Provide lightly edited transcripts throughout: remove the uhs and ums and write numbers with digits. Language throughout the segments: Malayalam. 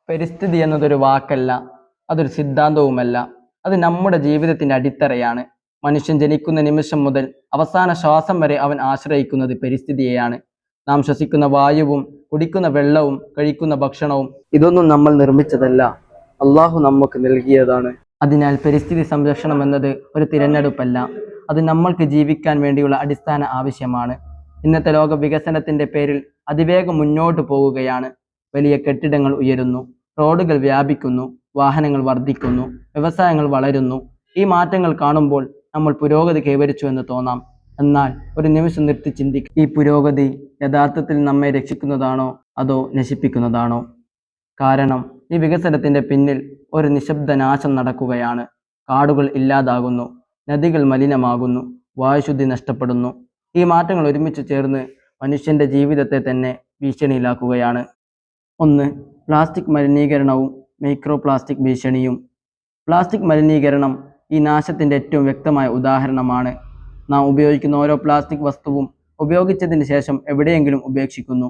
പരിസ്ഥിതി എന്നതൊരു വാക്കല്ല, അതൊരു സിദ്ധാന്തവുമല്ല. അത് നമ്മുടെ ജീവിതത്തിന്റെ അടിത്തറയാണ്. മനുഷ്യൻ ജനിക്കുന്ന നിമിഷം മുതൽ അവസാന ശ്വാസം വരെ അവൻ ആശ്രയിക്കുന്നത് പരിസ്ഥിതിയെയാണ്. നാം ശ്വസിക്കുന്ന വായുവും കുടിക്കുന്ന വെള്ളവും കഴിക്കുന്ന ഭക്ഷണവും ഇതൊന്നും നമ്മൾ നിർമ്മിച്ചതല്ല, അള്ളാഹു നമുക്ക് നൽകിയതാണ്. അതിനാൽ പരിസ്ഥിതി സംരക്ഷണം എന്നത് ഒരു തിരഞ്ഞെടുപ്പല്ല, അത് നമ്മൾക്ക് ജീവിക്കാൻ വേണ്ടിയുള്ള അടിസ്ഥാന ആവശ്യമാണ്. ഇന്നത്തെ ലോക വികസനത്തിന്റെ പേരിൽ അതിവേഗം മുന്നോട്ട് പോവുകയാണ്. വലിയ കെട്ടിടങ്ങൾ ഉയരുന്നു, റോഡുകൾ വ്യാപിക്കുന്നു, വാഹനങ്ങൾ വർദ്ധിക്കുന്നു, വ്യവസായങ്ങൾ വളരുന്നു. ഈ മാറ്റങ്ങൾ കാണുമ്പോൾ നമ്മൾ പുരോഗതി കൈവരിച്ചു എന്ന് തോന്നാം. എന്നാൽ ഒരു നിമിഷം നിർത്തി ചിന്തിക്കുക, ഈ പുരോഗതി യഥാർത്ഥത്തിൽ നമ്മെ രക്ഷിക്കുന്നതാണോ അതോ നശിപ്പിക്കുന്നതാണോ? കാരണം ഈ വികസനത്തിന്റെ പിന്നിൽ ഒരു നിശബ്ദ നാശം നടക്കുകയാണ്. കാടുകൾ ഇല്ലാതാകുന്നു, നദികൾ മലിനമാകുന്നു, വായുശുദ്ധി നഷ്ടപ്പെടുന്നു. ഈ മാറ്റങ്ങൾ ഒരുമിച്ച് ചേർന്ന് മനുഷ്യന്റെ ജീവിതത്തെ തന്നെ ഭീഷണിയിലാക്കുകയാണ്. ഒന്ന്, പ്ലാസ്റ്റിക് മലിനീകരണവും മൈക്രോ പ്ലാസ്റ്റിക് ഭീഷണിയും. പ്ലാസ്റ്റിക് മലിനീകരണം ഈ നാശത്തിന്റെ ഏറ്റവും വ്യക്തമായ ഉദാഹരണമാണ്. നാം ഉപയോഗിക്കുന്ന ഓരോ പ്ലാസ്റ്റിക് വസ്തുവും ഉപയോഗിച്ചതിന് ശേഷം എവിടെയെങ്കിലും ഉപേക്ഷിക്കുന്നു.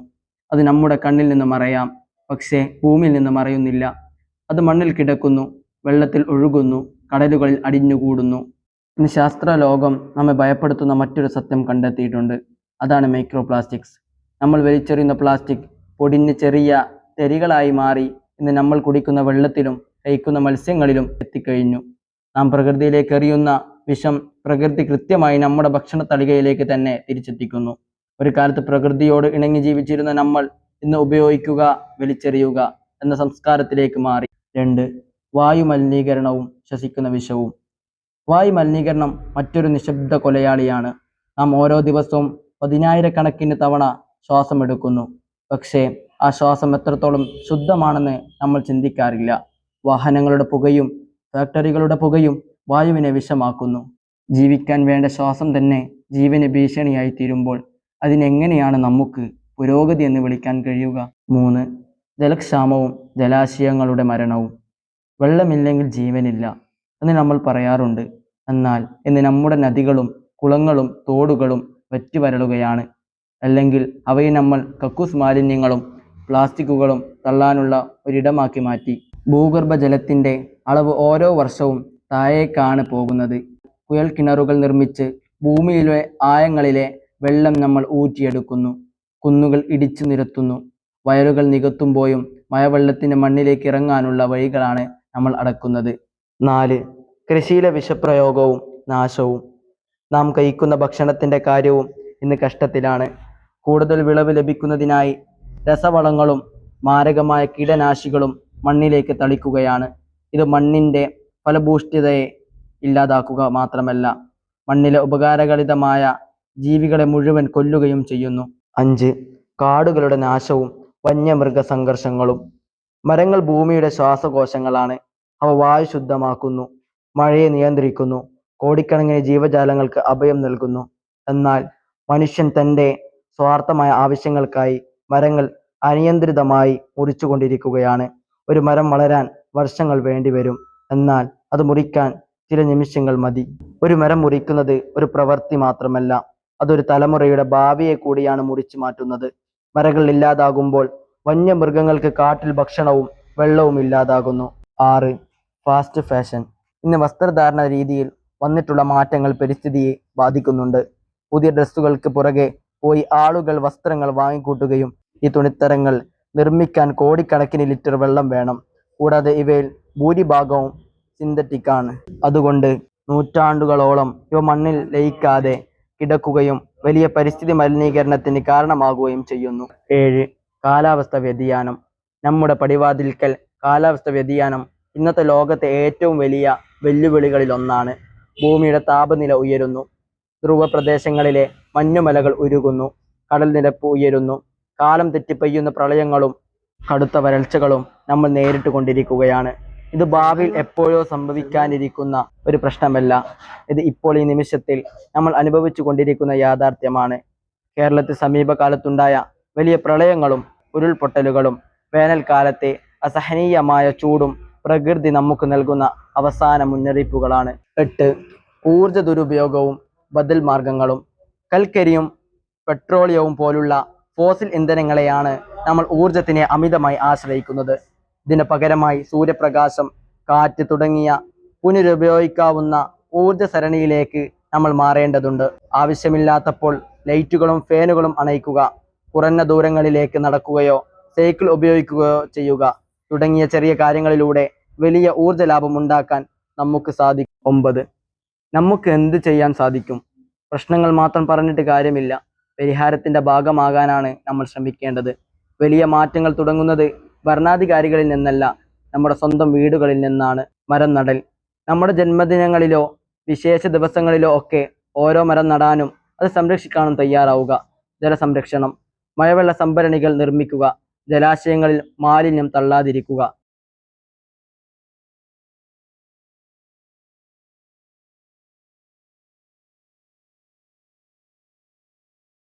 അത് നമ്മുടെ കണ്ണിൽ നിന്ന് മറയാം, പക്ഷേ ഭൂമിയിൽ നിന്ന് മറയുന്നില്ല. അത് മണ്ണിൽ കിടക്കുന്നു, വെള്ളത്തിൽ ഒഴുകുന്നു, കടലുകളിൽ അടിഞ്ഞുകൂടുന്നു. ഇന്ന് ശാസ്ത്ര ലോകം നമ്മെ ഭയപ്പെടുത്തുന്ന മറ്റൊരു സത്യം കണ്ടെത്തിയിട്ടുണ്ട്. അതാണ് മൈക്രോ പ്ലാസ്റ്റിക്സ്. നമ്മൾ വലിച്ചെറിയുന്ന പ്ലാസ്റ്റിക് പൊടിഞ്ഞ് ചെറിയ തരികളായി മാറി ഇന്ന് നമ്മൾ കുടിക്കുന്ന വെള്ളത്തിലും കഴിക്കുന്ന മത്സ്യങ്ങളിലും എത്തിക്കഴിഞ്ഞു. നാം പ്രകൃതിയിലേക്ക് എറിയുന്ന വിഷം പ്രകൃതി കൃത്യമായി നമ്മുടെ ഭക്ഷണ തളികയിലേക്ക് തന്നെ തിരിച്ചെത്തിക്കുന്നു. ഒരു കാലത്ത് പ്രകൃതിയോട് ഇണങ്ങി ജീവിച്ചിരുന്ന നമ്മൾ ഇന്ന് ഉപയോഗിക്കുക, വലിച്ചെറിയുക എന്ന സംസ്കാരത്തിലേക്ക് മാറി. രണ്ട്, വായു മലിനീകരണവും ശ്വസിക്കുന്ന വിഷവും. വായു മലിനീകരണം മറ്റൊരു നിശബ്ദ കൊലയാളിയാണ്. നാം ഓരോ ദിവസവും പതിനായിരക്കണക്കിന് തവണ ശ്വാസം എടുക്കുന്നു, പക്ഷേ ആ ശ്വാസം എത്രത്തോളം ശുദ്ധമാണെന്ന് നമ്മൾ ചിന്തിക്കാറില്ല. വാഹനങ്ങളുടെ പുകയും ഫാക്ടറികളുടെ പുകയും വായുവിനെ വിഷമാക്കുന്നു. ജീവിക്കാൻ വേണ്ട ശ്വാസം തന്നെ ജീവന് ഭീഷണിയായി തീരുമ്പോൾ അതിനെങ്ങനെയാണ് നമുക്ക് പുരോഗതി എന്ന് വിളിക്കാൻ കഴിയുക? മൂന്ന്, ജലക്ഷാമവും ജലാശയങ്ങളുടെ മരണവും. വെള്ളമില്ലെങ്കിൽ ജീവനില്ല എന്ന് നമ്മൾ പറയാറുണ്ട്. എന്നാൽ ഇന്ന് നമ്മുടെ നദികളും കുളങ്ങളും തോടുകളും വറ്റിവരളുകയാണ്. അല്ലെങ്കിൽ അവയെ നമ്മൾ കക്കൂസ് മാലിന്യങ്ങളും പ്ലാസ്റ്റിക്കുകളും തള്ളാനുള്ള ഒരിടമാക്കി മാറ്റി. ഭൂഗർഭജലത്തിന്റെ അളവ് ഓരോ വർഷവും താഴേക്കാണ് പോകുന്നത്. കുഴൽ കിണറുകൾ നിർമ്മിച്ച് ഭൂമിയിലെ ആഴങ്ങളിലെ വെള്ളം നമ്മൾ ഊറ്റിയെടുക്കുന്നു. കുന്നുകൾ ഇടിച്ചു നിരത്തുന്നു. വയലുകൾ നികത്തുമ്പോഴും മഴവെള്ളത്തിന് മണ്ണിലേക്ക് ഇറങ്ങാനുള്ള വഴികളാണ് നമ്മൾ അടക്കുന്നത്. നാല്, കൃഷിയിലെ വിഷപ്രയോഗവും നാശവും. നാം കഴിക്കുന്ന ഭക്ഷണത്തിന്റെ കാര്യവും ഇന്ന് കഷ്ടത്തിലാണ്. കൂടുതൽ വിളവ് ലഭിക്കുന്നതിനായി രസവളങ്ങളും മാരകമായ കീടനാശികളും മണ്ണിലേക്ക് തളിക്കുകയാണ്. ഇത് മണ്ണിന്റെ ഫലഭൂഷ്ഠിതയെ ഇല്ലാതാക്കുക മാത്രമല്ല, മണ്ണിലെ ഉപകാരകളിതമായ ജീവികളെ മുഴുവൻ കൊല്ലുകയും ചെയ്യുന്നു. അഞ്ച്, കാടുകളുടെ നാശവും വന്യമൃഗ സംഘർഷങ്ങളും. മരങ്ങൾ ഭൂമിയുടെ ശ്വാസകോശങ്ങളാണ്. അവ വായു ശുദ്ധമാക്കുന്നു, മഴയെ നിയന്ത്രിക്കുന്നു, കോടിക്കണക്കിന് ജീവജാലങ്ങൾക്ക് അഭയം നൽകുന്നു. എന്നാൽ മനുഷ്യൻ തൻ്റെ സ്വാർത്ഥമായ ആവശ്യങ്ങൾക്കായി മരങ്ങൾ അനിയന്ത്രിതമായി മുറിച്ചുകൊണ്ടിരിക്കുകയാണ്. ഒരു മരം വളരാൻ വർഷങ്ങൾ വേണ്ടിവരും, എന്നാൽ അത് മുറിക്കാൻ ചില നിമിഷങ്ങൾ മതി. ഒരു മരം മുറിക്കുന്നത് ഒരു പ്രവൃത്തി മാത്രമല്ല, അതൊരു തലമുറയുടെ ഭാവിയെ കൂടിയാണ് മുറിച്ചു മാറ്റുന്നത്. മരങ്ങൾ ഇല്ലാതാകുമ്പോൾ വന്യമൃഗങ്ങൾക്ക് കാട്ടിൽ ഭക്ഷണവും വെള്ളവും ഇല്ലാതാകുന്നു. ആറ്, ഫാസ്റ്റ് ഫാഷൻ. ഇന്ന് വസ്ത്രധാരണ രീതിയിൽ വന്നിട്ടുള്ള മാറ്റങ്ങൾ പരിസ്ഥിതിയെ ബാധിക്കുന്നുണ്ട്. പുതിയ ഡ്രസ്സുകൾക്ക് പുറകെ പോയി ആളുകൾ വസ്ത്രങ്ങൾ വാങ്ങിക്കൂട്ടുകയും ഈ തുണിത്തരങ്ങൾ നിർമ്മിക്കാൻ കോടിക്കണക്കിന് ലിറ്റർ വെള്ളം വേണം. കൂടാതെ ഇവയിൽ ഭൂരിഭാഗവും സിന്തറ്റിക് ആണ്. അതുകൊണ്ട് നൂറ്റാണ്ടുകളോളം ഇവ മണ്ണിൽ ലയിക്കാതെ കിടക്കുകയും വലിയ പരിസ്ഥിതി മലിനീകരണത്തിന് കാരണമാകുകയും ചെയ്യുന്നു. ഏഴ്, കാലാവസ്ഥ വ്യതിയാനം. നമ്മുടെ പടിവാതിൽക്കൽ കാലാവസ്ഥ വ്യതിയാനം ഇന്നത്തെ ലോകത്തെ ഏറ്റവും വലിയ വെല്ലുവിളികളിൽ ഒന്നാണ്. ഭൂമിയുടെ താപനില ഉയരുന്നു, ധ്രുവ പ്രദേശങ്ങളിലെ മഞ്ഞുമലകൾ ഉരുകുന്നു, കടൽ നിരപ്പ് ഉയരുന്നു, കാലം തെറ്റി പെയ്യുന്ന പ്രളയങ്ങളും കടുത്ത വരൾച്ചകളും നമ്മൾ നേരിട്ട് കൊണ്ടിരിക്കുകയാണ്. ഇത് ഭാവിയിൽ എപ്പോഴോ സംഭവിക്കാനിരിക്കുന്ന ഒരു പ്രശ്നമല്ല, ഇത് ഇപ്പോൾ ഈ നിമിഷത്തിൽ നമ്മൾ അനുഭവിച്ചു കൊണ്ടിരിക്കുന്ന യാഥാർത്ഥ്യമാണ്. കേരളത്തിൽ സമീപകാലത്തുണ്ടായ വലിയ പ്രളയങ്ങളും ഉരുൾപൊട്ടലുകളും വേനൽക്കാലത്തെ അസഹനീയമായ ചൂടും പ്രകൃതി നമുക്ക് നൽകുന്ന അവസാന മുന്നറിയിപ്പുകളാണ്. 8, ഊർജ ദുരുപയോഗവും ബദൽ മാർഗങ്ങളും. കൽക്കരിയും പെട്രോളിയവും പോലുള്ള ഫോസിൽ ഇന്ധനങ്ങളെയാണ് നമ്മൾ ഊർജത്തിനെ അമിതമായി ആശ്രയിക്കുന്നത്. ഇതിന് പകരമായി സൂര്യപ്രകാശം, കാറ്റ് തുടങ്ങിയ പുനരുപയോഗിക്കാവുന്ന ഊർജ സരണിയിലേക്ക് നമ്മൾ മാറേണ്ടതുണ്ട്. ആവശ്യമില്ലാത്തപ്പോൾ ലൈറ്റുകളും ഫാനുകളും അണയ്ക്കുക, കുറഞ്ഞ ദൂരങ്ങളിലേക്ക് നടക്കുകയോ സൈക്കിൾ ഉപയോഗിക്കുകയോ ചെയ്യുക തുടങ്ങിയ ചെറിയ കാര്യങ്ങളിലൂടെ വലിയ ഊർജ ലാഭം ഉണ്ടാക്കാൻ നമുക്ക് സാധിക്കും. 9. നമുക്ക് എന്ത് ചെയ്യാൻ സാധിക്കും? പ്രശ്നങ്ങൾ മാത്രം പറഞ്ഞിട്ട് കാര്യമില്ല. പരിഹാരത്തിന്റെ ഭാഗമാകാനാണ് നമ്മൾ ശ്രമിക്കേണ്ടത്. വലിയ മാറ്റങ്ങൾ തുടങ്ങുന്നത് ഭരണാധികാരികളിൽ നിന്നല്ല, നമ്മുടെ സ്വന്തം വീടുകളിൽ നിന്നാണ്. മരം നടൽ. നമ്മുടെ ജന്മദിനങ്ങളിലോ വിശേഷ ദിവസങ്ങളിലോ ഒക്കെ ഓരോ മരം നടാനും അത് സംരക്ഷിക്കാനും തയ്യാറാവുക. ജലസംരക്ഷണം. മഴവെള്ള സംഭരണികൾ നിർമ്മിക്കുക. ജലാശയങ്ങളിൽ മാലിന്യം തള്ളാതിരിക്കുക.